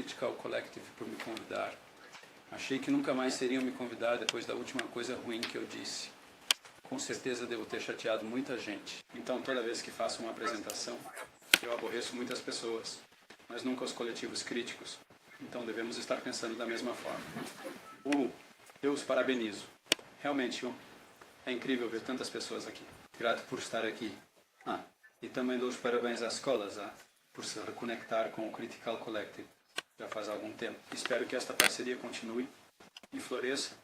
Critical Collective por me convidar. Achei que nunca mais seriam me convidar depois da última coisa ruim que eu disse. Com certeza devo ter chateado muita gente. Então, toda vez que faço uma apresentação, eu aborreço muitas pessoas, mas nunca os coletivos críticos. Então, devemos estar pensando da mesma forma. Eu os parabenizo. Realmente, é incrível ver tantas pessoas aqui. Grato por estar aqui. E também dou os parabéns às escolas, por se reconectar com o Critical Collective. Já faz algum tempo. Espero que esta parceria continue e floresça,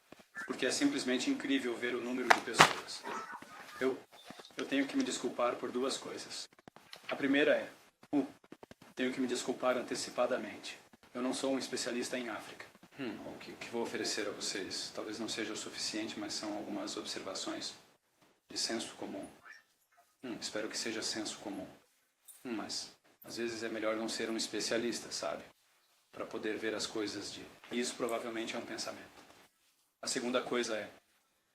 porque é simplesmente incrível ver o número de pessoas. Eu tenho que me desculpar por duas coisas. A primeira é, tenho que me desculpar antecipadamente. Eu não sou um especialista em África. O que vou oferecer a vocês talvez não seja o suficiente, mas são algumas observações de senso comum. Espero que seja senso comum. Mas às vezes é melhor não ser um especialista, sabe? Para poder ver as coisas de... Isso provavelmente é um pensamento. A segunda coisa é,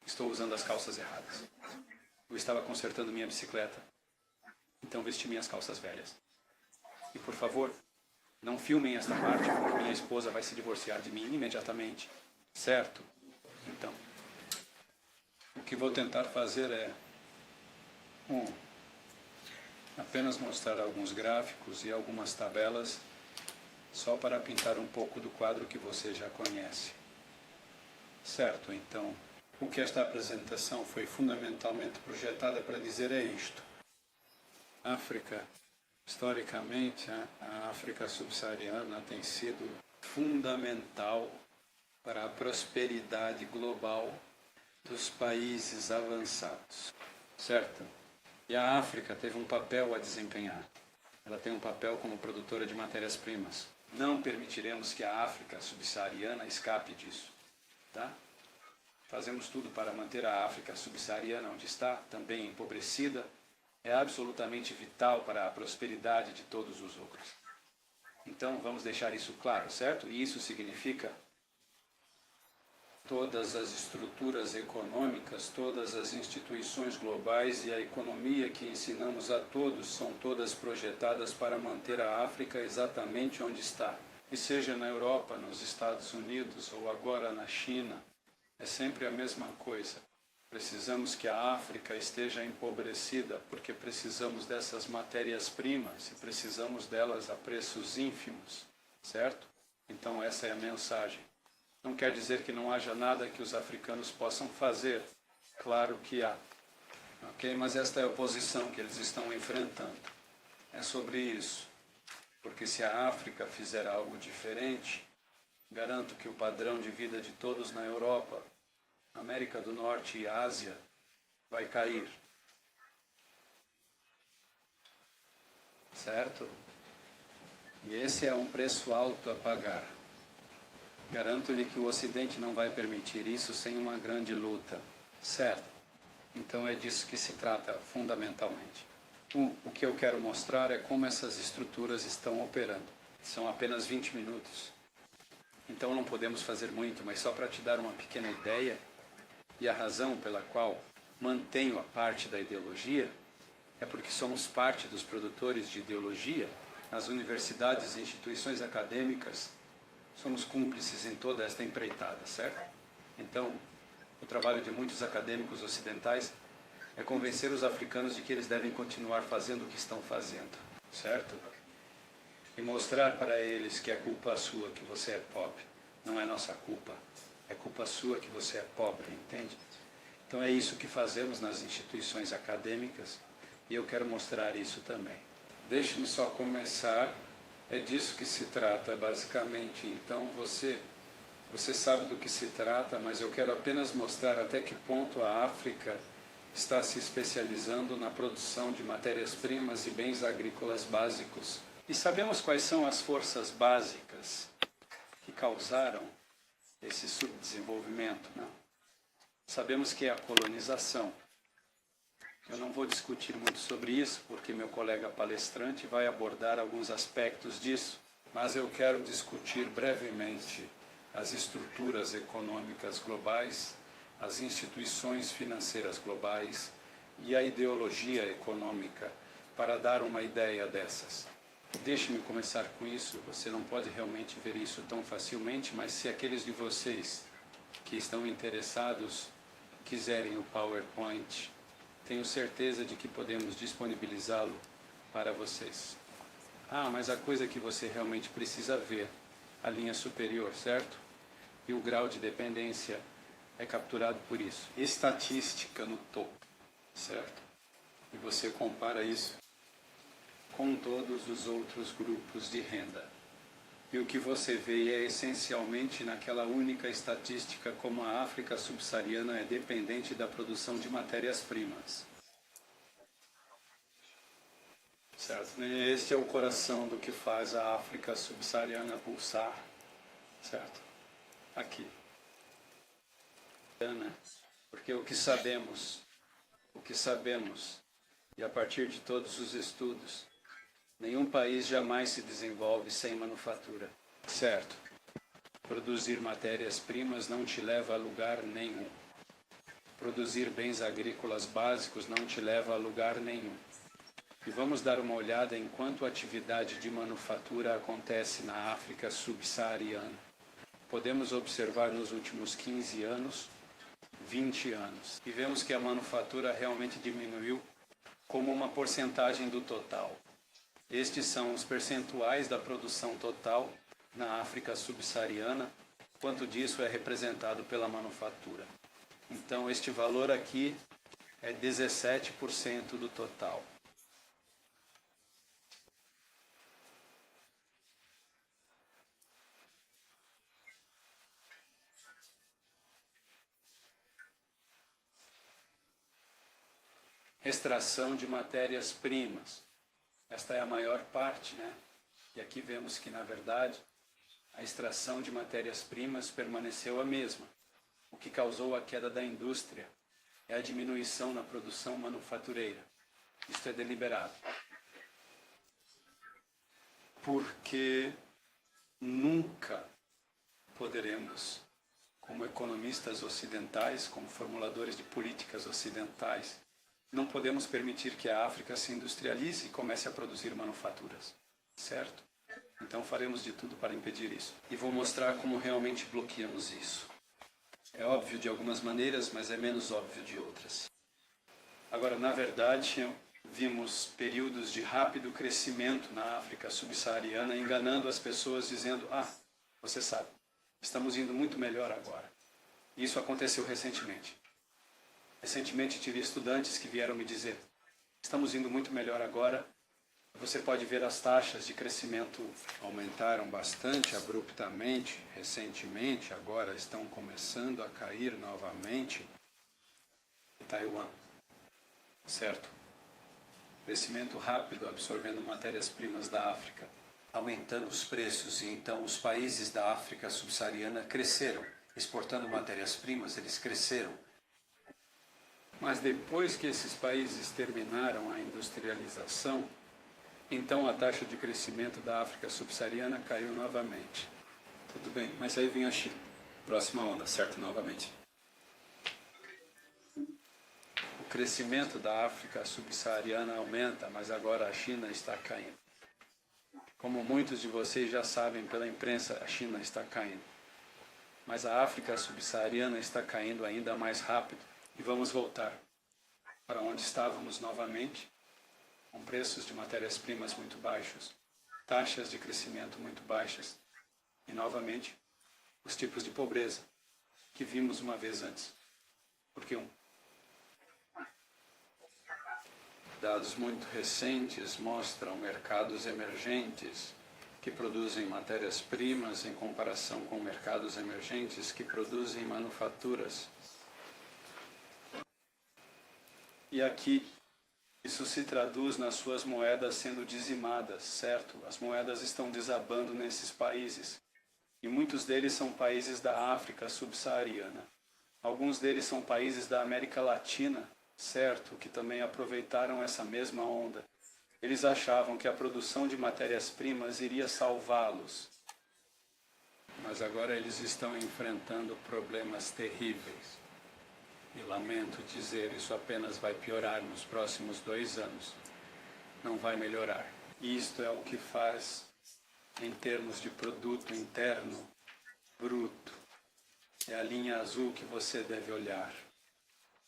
estou usando as calças erradas. Eu estava consertando minha bicicleta, então vesti minhas calças velhas. E por favor, não filmem esta parte, porque minha esposa vai se divorciar de mim imediatamente. Certo? Então, o que vou tentar fazer é... apenas mostrar alguns gráficos e algumas tabelas, só para pintar um pouco do quadro que você já conhece. Certo, então, o que esta apresentação foi fundamentalmente projetada para dizer é isto. África, historicamente, a África subsaariana tem sido fundamental para a prosperidade global dos países avançados. Certo? E a África teve um papel a desempenhar. Ela tem um papel como produtora de matérias-primas. Não permitiremos que a África subsaariana escape disso. Tá? Fazemos tudo para manter a África subsaariana onde está, também empobrecida. É absolutamente vital para a prosperidade de todos os outros. Então, vamos deixar isso claro, certo? E isso significa todas as estruturas econômicas, todas as instituições globais e a economia que ensinamos a todos são todas projetadas para manter a África exatamente onde está. E seja na Europa, nos Estados Unidos ou agora na China, é sempre a mesma coisa. Precisamos que a África esteja empobrecida porque precisamos dessas matérias-primas e precisamos delas a preços ínfimos, certo? Então essa é a mensagem. Não quer dizer que não haja nada que os africanos possam fazer. Claro que há. Ok? Mas esta é a posição que eles estão enfrentando. É sobre isso. Porque se a África fizer algo diferente, garanto que o padrão de vida de todos na Europa, América do Norte e Ásia vai cair. Certo? E esse é um preço alto a pagar. Garanto-lhe que o Ocidente não vai permitir isso sem uma grande luta. Certo? Então é disso que se trata fundamentalmente. O que eu quero mostrar é como essas estruturas estão operando. São apenas 20 minutos. Então não podemos fazer muito, mas só para te dar uma pequena ideia, e a razão pela qual mantenho a parte da ideologia é porque somos parte dos produtores de ideologia, as universidades e instituições acadêmicas, somos cúmplices em toda esta empreitada, certo? Então, o trabalho de muitos acadêmicos ocidentais é convencer os africanos de que eles devem continuar fazendo o que estão fazendo, certo? E mostrar para eles que é culpa sua que você é pobre. Não é nossa culpa. É culpa sua que você é pobre, entende? Então é isso que fazemos nas instituições acadêmicas e eu quero mostrar isso também. Deixe-me só começar. É disso que se trata, basicamente. Então você sabe do que se trata, mas eu quero apenas mostrar até que ponto a África está se especializando na produção de matérias-primas e bens agrícolas básicos. E sabemos quais são as forças básicas que causaram esse subdesenvolvimento, não? Sabemos que é a colonização. Eu não vou discutir muito sobre isso, porque meu colega palestrante vai abordar alguns aspectos disso, mas eu quero discutir brevemente as estruturas econômicas globais, as instituições financeiras globais e a ideologia econômica, para dar uma ideia dessas. Deixe-me começar com isso. Você não pode realmente ver isso tão facilmente, mas se aqueles de vocês que estão interessados quiserem o PowerPoint, tenho certeza de que podemos disponibilizá-lo para vocês. Ah, mas a coisa que você realmente precisa ver, a linha superior, certo? E o grau de dependência é capturado por isso. Estatística no topo, certo? E você compara isso com todos os outros grupos de renda. E o que você vê é essencialmente naquela única estatística como a África subsaariana é dependente da produção de matérias-primas. Certo? Este é o coração do que faz a África subsaariana pulsar, certo? Aqui. Porque o que sabemos, e a partir de todos os estudos, nenhum país jamais se desenvolve sem manufatura, certo? Produzir matérias-primas não te leva a lugar nenhum. Produzir bens agrícolas básicos não te leva a lugar nenhum. E vamos dar uma olhada em quanto a atividade de manufatura acontece na África subsaariana. Podemos observar nos últimos 15 anos, 20 anos. E vemos que a manufatura realmente diminuiu como uma porcentagem do total. Estes são os percentuais da produção total na África subsaariana, quanto disso é representado pela manufatura. Então, este valor aqui é 17% do total. Extração de matérias-primas. Esta é a maior parte, né? E aqui vemos que, na verdade, a extração de matérias-primas permaneceu a mesma. O que causou a queda da indústria é a diminuição na produção manufatureira. Isto é deliberado. Porque nunca poderemos, como economistas ocidentais, como formuladores de políticas ocidentais, não podemos permitir que a África se industrialize e comece a produzir manufaturas, certo? Então faremos de tudo para impedir isso. E vou mostrar como realmente bloqueamos isso. É óbvio de algumas maneiras, mas é menos óbvio de outras. Agora, na verdade, vimos períodos de rápido crescimento na África subsaariana, enganando as pessoas, dizendo, você sabe, estamos indo muito melhor agora. Isso aconteceu recentemente. Recentemente tive estudantes que vieram me dizer, estamos indo muito melhor agora. Você pode ver as taxas de crescimento aumentaram bastante abruptamente, recentemente, agora estão começando a cair novamente. Taiwan, certo? Crescimento rápido absorvendo matérias-primas da África, aumentando os preços, e então os países da África subsaariana cresceram, exportando matérias-primas, eles cresceram. Mas depois que esses países terminaram a industrialização, então a taxa de crescimento da África subsaariana caiu novamente. Tudo bem, mas aí vem a China. Próxima onda, certo? Novamente. O crescimento da África subsaariana aumenta, mas agora a China está caindo. Como muitos de vocês já sabem pela imprensa, a China está caindo. Mas a África subsaariana está caindo ainda mais rápido. E vamos voltar para onde estávamos novamente, com preços de matérias-primas muito baixos, taxas de crescimento muito baixas e, novamente, os tipos de pobreza que vimos uma vez antes. Porque dados muito recentes mostram mercados emergentes que produzem matérias-primas em comparação com mercados emergentes que produzem manufaturas. E aqui, isso se traduz nas suas moedas sendo dizimadas, certo? As moedas estão desabando nesses países. E muitos deles são países da África subsaariana. Alguns deles são países da América Latina, certo? Que também aproveitaram essa mesma onda. Eles achavam que a produção de matérias-primas iria salvá-los. Mas agora eles estão enfrentando problemas terríveis. E lamento dizer, isso apenas vai piorar nos próximos 2 anos. Não vai melhorar. Isto é o que faz em termos de produto interno bruto. É a linha azul que você deve olhar.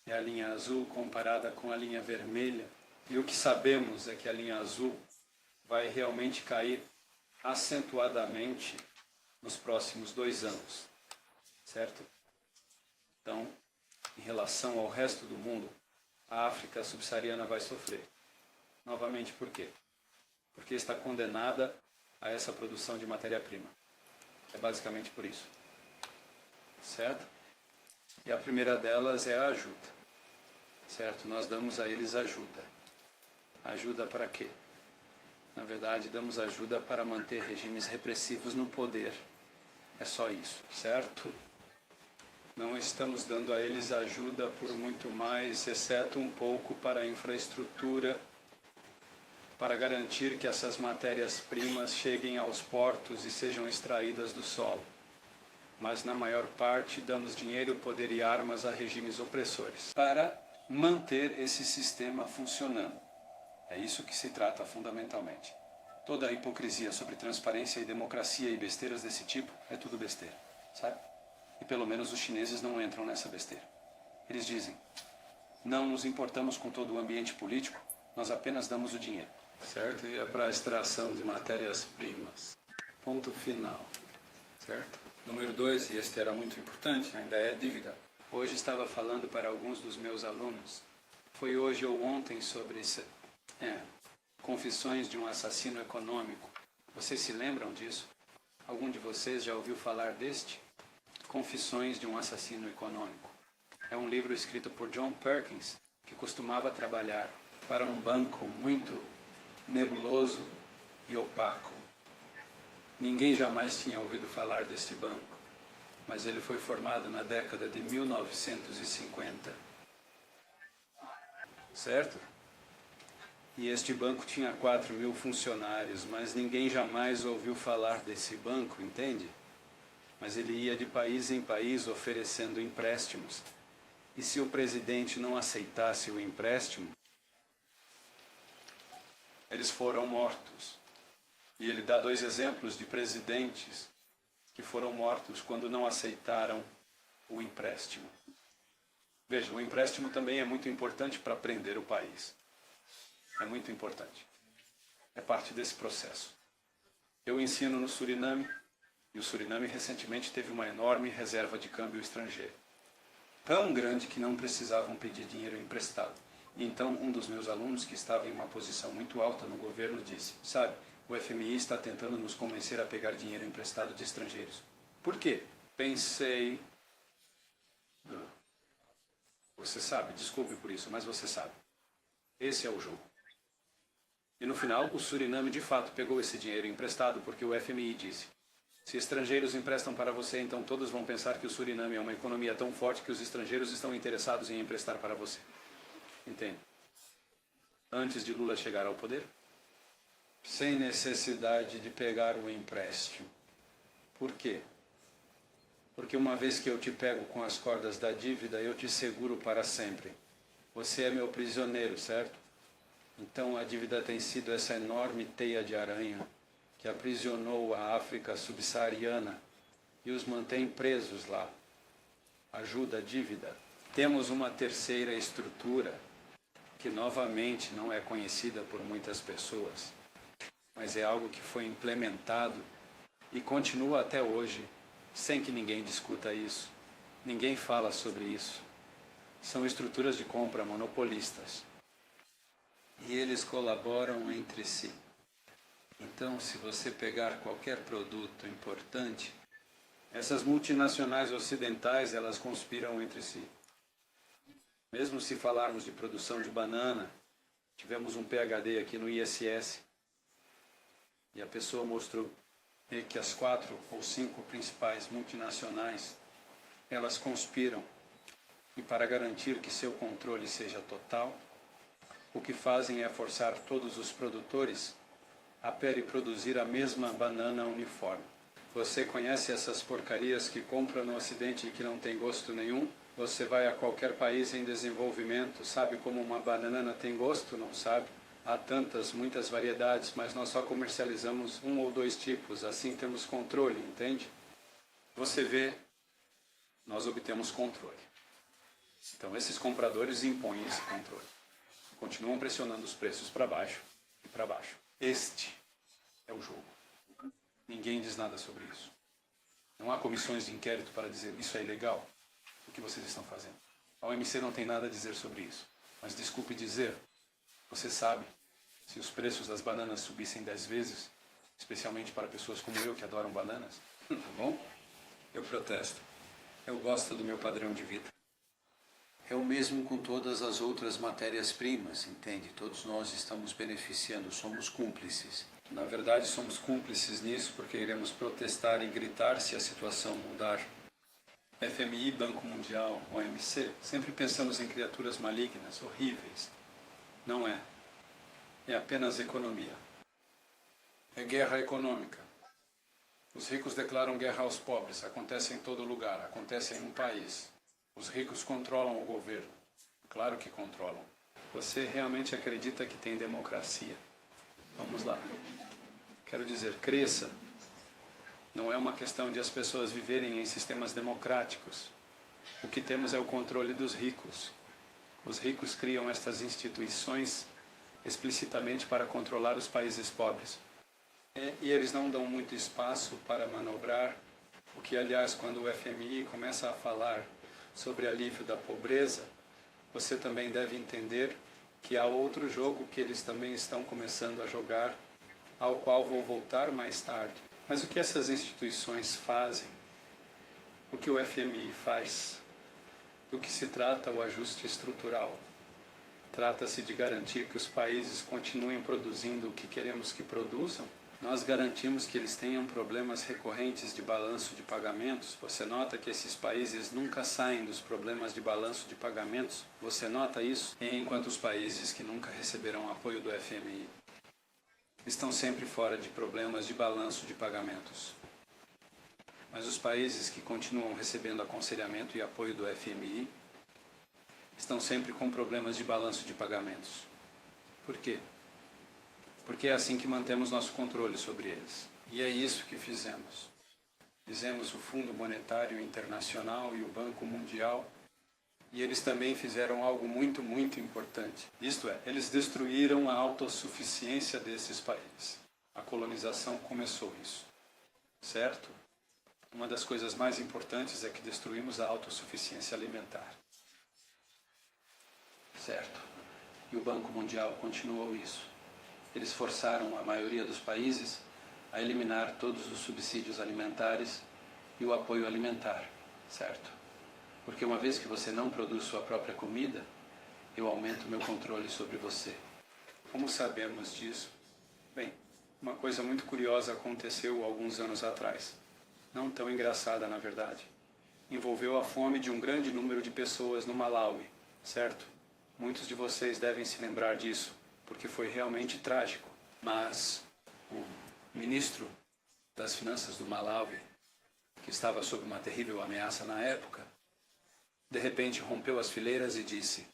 É a linha azul comparada com a linha vermelha. E o que sabemos é que a linha azul vai realmente cair acentuadamente nos próximos 2 anos. Certo? Então, em relação ao resto do mundo, a África subsaariana vai sofrer. Novamente, por quê? Porque está condenada a essa produção de matéria-prima. É basicamente por isso. Certo? E a primeira delas é a ajuda. Certo? Nós damos a eles ajuda. Ajuda para quê? Na verdade, damos ajuda para manter regimes repressivos no poder. É só isso, certo? Não estamos dando a eles ajuda por muito mais, exceto um pouco para a infraestrutura, para garantir que essas matérias-primas cheguem aos portos e sejam extraídas do solo. Mas, na maior parte, damos dinheiro, poder e armas a regimes opressores para manter esse sistema funcionando. É isso que se trata fundamentalmente. Toda a hipocrisia sobre transparência e democracia e besteiras desse tipo é tudo besteira, sabe? E pelo menos os chineses não entram nessa besteira. Eles dizem, não nos importamos com todo o ambiente político, nós apenas damos o dinheiro. Certo? E é para a extração de matérias-primas. Ponto final. Certo? Número 2, e este era muito importante, ainda é dívida. Hoje estava falando para alguns dos meus alunos, foi hoje ou ontem sobre Confissões de um Assassino Econômico. Vocês se lembram disso? Algum de vocês já ouviu falar deste? Confissões de um Assassino Econômico. É um livro escrito por John Perkins, que costumava trabalhar para um banco muito nebuloso e opaco. Ninguém jamais tinha ouvido falar deste banco, mas ele foi formado na década de 1950. Certo? E este banco tinha 4.000 funcionários, mas ninguém jamais ouviu falar desse banco, entende? Mas ele ia de país em país oferecendo empréstimos. E se o presidente não aceitasse o empréstimo, eles foram mortos. E ele dá 2 exemplos de presidentes que foram mortos quando não aceitaram o empréstimo. Veja, o empréstimo também é muito importante para prender o país. É muito importante. É parte desse processo. Eu ensino no Suriname, e o Suriname recentemente teve uma enorme reserva de câmbio estrangeiro. Tão grande que não precisavam pedir dinheiro emprestado. E então um dos meus alunos, que estava em uma posição muito alta no governo, disse, sabe, o FMI está tentando nos convencer a pegar dinheiro emprestado de estrangeiros. Por quê? Pensei... Você sabe, desculpe por isso, mas você sabe. Esse é o jogo. E no final, o Suriname de fato pegou esse dinheiro emprestado porque o FMI disse, se estrangeiros emprestam para você, então todos vão pensar que o Suriname é uma economia tão forte que os estrangeiros estão interessados em emprestar para você. Entende? Antes de Lula chegar ao poder, sem necessidade de pegar o empréstimo. Por quê? Porque uma vez que eu te pego com as cordas da dívida, eu te seguro para sempre. Você é meu prisioneiro, certo? Então a dívida tem sido essa enorme teia de aranha que aprisionou a África subsaariana e os mantém presos lá. Ajuda a dívida. Temos uma terceira estrutura que novamente não é conhecida por muitas pessoas, mas é algo que foi implementado e continua até hoje, sem que ninguém discuta isso. Ninguém fala sobre isso. São estruturas de compra monopolistas. E eles colaboram entre si. Então, se você pegar qualquer produto importante, essas multinacionais ocidentais, elas conspiram entre si. Mesmo se falarmos de produção de banana, tivemos um PhD aqui no ISS, e a pessoa mostrou que as 4 ou 5 principais multinacionais, elas conspiram. E para garantir que seu controle seja total, o que fazem é forçar todos os produtores a produzir a mesma banana uniforme. Você conhece essas porcarias que compra no Ocidente e que não tem gosto nenhum? Você vai a qualquer país em desenvolvimento, sabe como uma banana tem gosto? Não sabe? há muitas variedades, mas nós só comercializamos um ou dois tipos, assim temos controle, entende? Você vê, nós obtemos controle. Então esses compradores impõem esse controle. Continuam pressionando os preços para baixo e para baixo. Este é o jogo. Ninguém diz nada sobre isso. Não há comissões de inquérito para dizer isso é ilegal, o que vocês estão fazendo. A OMC não tem nada a dizer sobre isso. Mas desculpe dizer, você sabe, se os preços das bananas subissem 10 vezes, especialmente para pessoas como eu que adoram bananas, tá bom? Eu protesto. Eu gosto do meu padrão de vida. É o mesmo com todas as outras matérias-primas, entende? Todos nós estamos beneficiando, somos cúmplices. Na verdade, somos cúmplices nisso porque iremos protestar e gritar se a situação mudar. FMI, Banco Mundial, OMC, sempre pensamos em criaturas malignas, horríveis. Não é. É apenas economia. É guerra econômica. Os ricos declaram guerra aos pobres. Acontece em todo lugar. Acontece em um país. Os ricos controlam o governo. Claro que controlam. Você realmente acredita que tem democracia? Vamos lá. Quero dizer, cresça. Não é uma questão de as pessoas viverem em sistemas democráticos. O que temos é o controle dos ricos. Os ricos criam estas instituições explicitamente para controlar os países pobres. E eles não dão muito espaço para manobrar, o que, aliás, quando o FMI começa a falar sobre alívio da pobreza, você também deve entender que há outro jogo que eles também estão começando a jogar, ao qual vou voltar mais tarde. Mas o que essas instituições fazem, o que o FMI faz, do que se trata o ajuste estrutural? Trata-se de garantir que os países continuem produzindo o que queremos que produzam. Nós garantimos que eles tenham problemas recorrentes de balanço de pagamentos. Você nota que esses países nunca saem dos problemas de balanço de pagamentos? Você nota isso? Enquanto os países que nunca receberam apoio do FMI estão sempre fora de problemas de balanço de pagamentos. Mas os países que continuam recebendo aconselhamento e apoio do FMI estão sempre com problemas de balanço de pagamentos. Por quê? Porque é assim que mantemos nosso controle sobre eles. E é isso que fizemos. Fizemos o Fundo Monetário Internacional e o Banco Mundial, e eles também fizeram algo muito, muito importante. Isto é, eles destruíram a autossuficiência desses países. A colonização começou isso. Certo? Uma das coisas mais importantes é que destruímos a autossuficiência alimentar. Certo? E o Banco Mundial continuou isso. Eles forçaram a maioria dos países a eliminar todos os subsídios alimentares e o apoio alimentar, certo? Porque uma vez que você não produz sua própria comida, eu aumento meu controle sobre você. Como sabemos disso? Bem, uma coisa muito curiosa aconteceu alguns anos atrás. Não tão engraçada, na verdade. Envolveu a fome de um grande número de pessoas no Malawi, certo? Muitos de vocês devem se lembrar disso, porque foi realmente trágico. Mas o ministro das Finanças do Malawi, que estava sob uma terrível ameaça na época, de repente rompeu as fileiras e disse: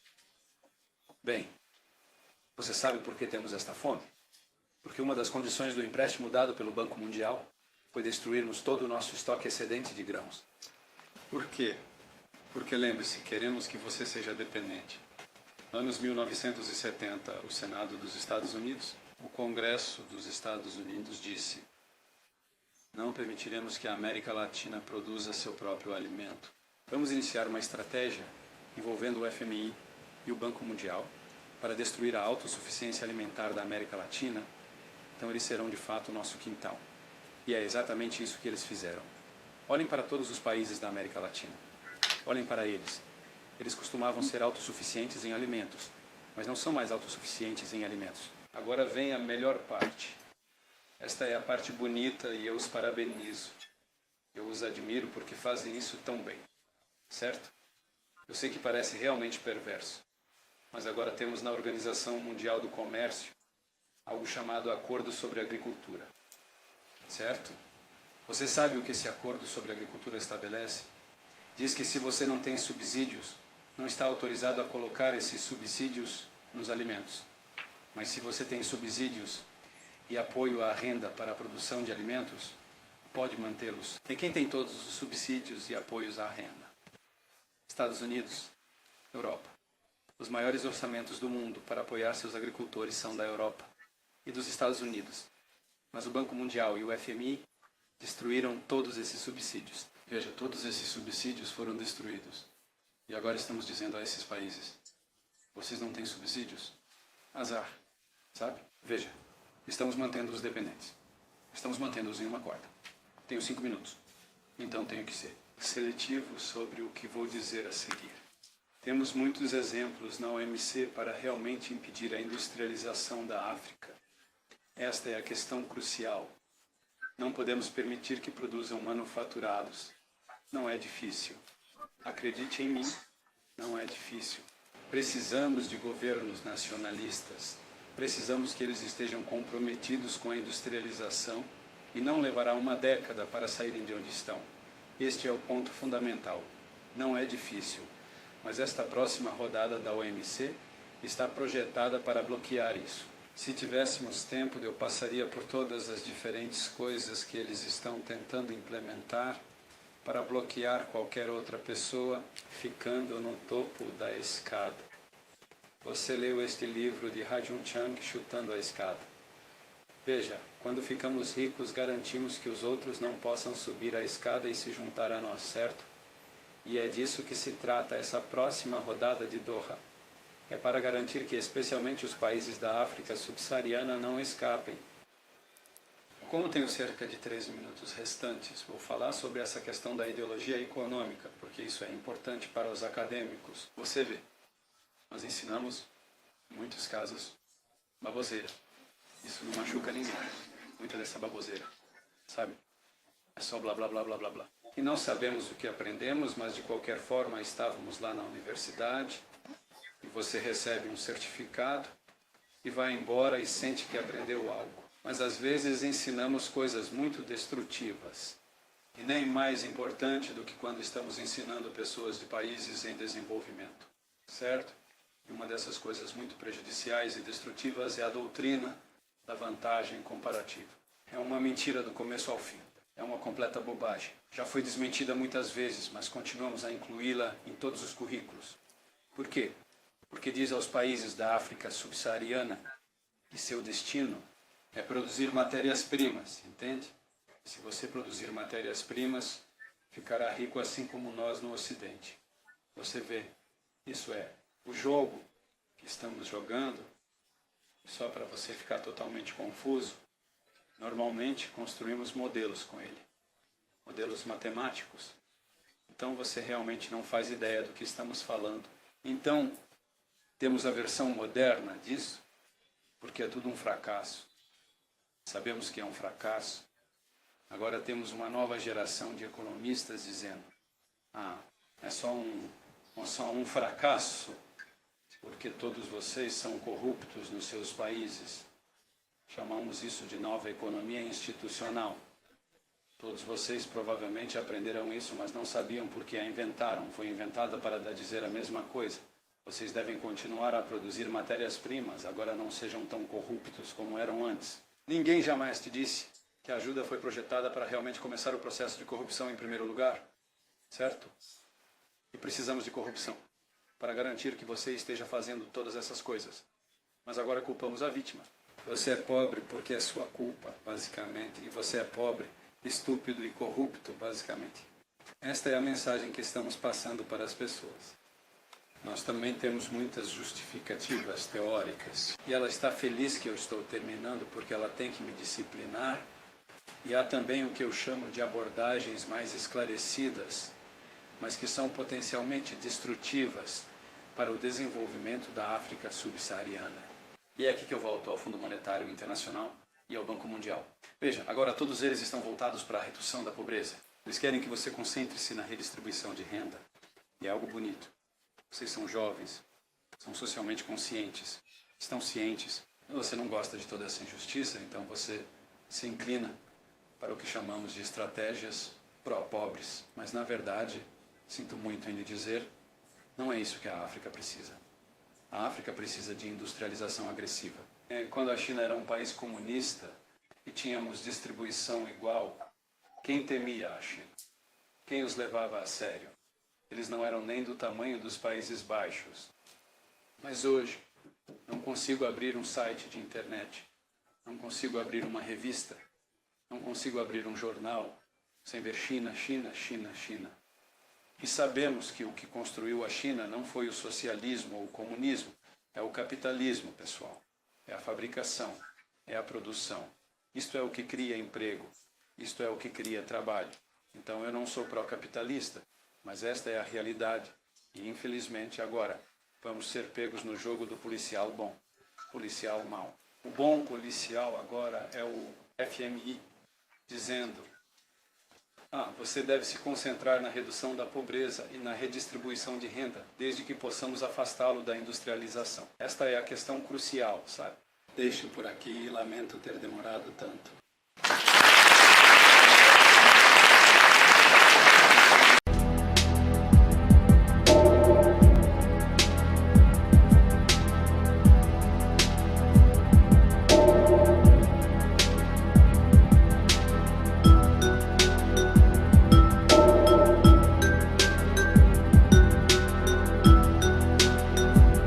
bem, você sabe por que temos esta fome? Porque uma das condições do empréstimo dado pelo Banco Mundial foi destruirmos todo o nosso estoque excedente de grãos. Por quê? Porque lembre-se, queremos que você seja dependente. Anos 1970, o Senado dos Estados Unidos, o Congresso dos Estados Unidos disse: não permitiremos que a América Latina produza seu próprio alimento. Vamos iniciar uma estratégia envolvendo o FMI e o Banco Mundial para destruir a autossuficiência alimentar da América Latina. Então eles serão de fato o nosso quintal. E é exatamente isso que eles fizeram. Olhem para todos os países da América Latina. Olhem para eles. Eles costumavam ser autossuficientes em alimentos, mas não são mais autossuficientes em alimentos. Agora vem a melhor parte. Esta é a parte bonita e eu os parabenizo. Eu os admiro porque fazem isso tão bem. Certo? Eu sei que parece realmente perverso, mas agora temos na Organização Mundial do Comércio algo chamado Acordo sobre Agricultura. Certo? Você sabe o que esse Acordo sobre Agricultura estabelece? Diz que se você não tem subsídios, não está autorizado a colocar esses subsídios nos alimentos. Mas se você tem subsídios e apoio à renda para a produção de alimentos, pode mantê-los. E quem tem todos os subsídios e apoios à renda? Estados Unidos, Europa. Os maiores orçamentos do mundo para apoiar seus agricultores são da Europa e dos Estados Unidos. Mas o Banco Mundial e o FMI destruíram todos esses subsídios. Veja, todos esses subsídios foram destruídos. E agora estamos dizendo a esses países, vocês não têm subsídios? Azar, sabe? Veja, estamos mantendo os dependentes. Estamos mantendo-os em uma corda. Tenho 5 minutos. Então tenho que ser seletivo sobre o que vou dizer a seguir. Temos muitos exemplos na OMC para realmente impedir a industrialização da África. Esta é a questão crucial. Não podemos permitir que produzam manufaturados. Não é difícil. Acredite em mim, não é difícil. Precisamos de governos nacionalistas. Precisamos que eles estejam comprometidos com a industrialização e não levará uma década para saírem de onde estão. Este é o ponto fundamental. Não é difícil, mas esta próxima rodada da OMC está projetada para bloquear isso. Se tivéssemos tempo, eu passaria por todas as diferentes coisas que eles estão tentando implementar para bloquear qualquer outra pessoa ficando no topo da escada. Você leu este livro de Ha-Joon Chang, Chutando a Escada. Veja, quando ficamos ricos, garantimos que os outros não possam subir a escada e se juntar a nós, certo? E é disso que se trata essa próxima rodada de Doha. É para garantir que especialmente os países da África subsaariana não escapem. Como tenho cerca de 13 minutos restantes, vou falar sobre essa questão da ideologia econômica, porque isso é importante para os acadêmicos. Você vê, nós ensinamos, em muitos casos, baboseira. Isso não machuca ninguém. Muita dessa baboseira, sabe? É só blá blá blá blá blá blá. E não sabemos o que aprendemos, mas de qualquer forma estávamos lá na universidade e você recebe um certificado e vai embora e sente que aprendeu algo. Mas às vezes ensinamos coisas muito destrutivas. E nem mais importante do que quando estamos ensinando pessoas de países em desenvolvimento, certo? E uma dessas coisas muito prejudiciais e destrutivas é a doutrina da vantagem comparativa. É uma mentira do começo ao fim. É uma completa bobagem. Já foi desmentida muitas vezes, mas continuamos a incluí-la em todos os currículos. Por quê? Porque diz aos países da África subsaariana que seu destino é produzir matérias-primas, entende? Se você produzir matérias-primas, ficará rico assim como nós no Ocidente. Você vê, isso é o jogo que estamos jogando. Só para você ficar totalmente confuso, normalmente construímos modelos com ele, modelos matemáticos. Então você realmente não faz ideia do que estamos falando. Então, temos a versão moderna disso, porque é tudo um fracasso. Sabemos que é um fracasso. Agora temos uma nova geração de economistas dizendo, é só um fracasso, porque todos vocês são corruptos nos seus países. Chamamos isso de nova economia institucional. Todos vocês provavelmente aprenderam isso, mas não sabiam porque a inventaram. Foi inventada para dizer a mesma coisa. Vocês devem continuar a produzir matérias-primas, agora não sejam tão corruptos como eram antes. Ninguém jamais te disse que a ajuda foi projetada para realmente começar o processo de corrupção em primeiro lugar, certo? E precisamos de corrupção para garantir que você esteja fazendo todas essas coisas. Mas agora culpamos a vítima. Você é pobre porque é sua culpa, basicamente. E você é pobre, estúpido e corrupto, basicamente. Esta é a mensagem que estamos passando para as pessoas. Nós também temos muitas justificativas teóricas. E ela está feliz que eu estou terminando porque ela tem que me disciplinar. E há também o que eu chamo de abordagens mais esclarecidas, mas que são potencialmente destrutivas para o desenvolvimento da África subsaariana. E é aqui que eu volto ao Fundo Monetário Internacional e ao Banco Mundial. Veja, agora todos eles estão voltados para a redução da pobreza. Eles querem que você concentre-se na redistribuição de renda. E é algo bonito. Vocês são jovens, são socialmente conscientes, estão cientes. Você não gosta de toda essa injustiça, então você se inclina para o que chamamos de estratégias pró-pobres. Mas, na verdade, sinto muito em lhe dizer, não é isso que a África precisa. A África precisa de industrialização agressiva. Quando a China era um país comunista e tínhamos distribuição igual, quem temia a China? Quem os levava a sério? Eles não eram nem do tamanho dos Países Baixos. Mas hoje, não consigo abrir um site de internet, não consigo abrir uma revista, não consigo abrir um jornal sem ver China, China, China, China. E sabemos que o que construiu a China não foi o socialismo ou o comunismo, é o capitalismo, pessoal. É a fabricação, é a produção. Isto é o que cria emprego, isto é o que cria trabalho. Então eu não sou pró-capitalista, mas esta é a realidade. E infelizmente agora vamos ser pegos no jogo do policial bom, policial mau. O bom policial agora é o FMI, dizendo: você deve se concentrar na redução da pobreza e na redistribuição de renda, desde que possamos afastá-lo da industrialização. Esta é a questão crucial, sabe? Deixo por aqui e lamento ter demorado tanto.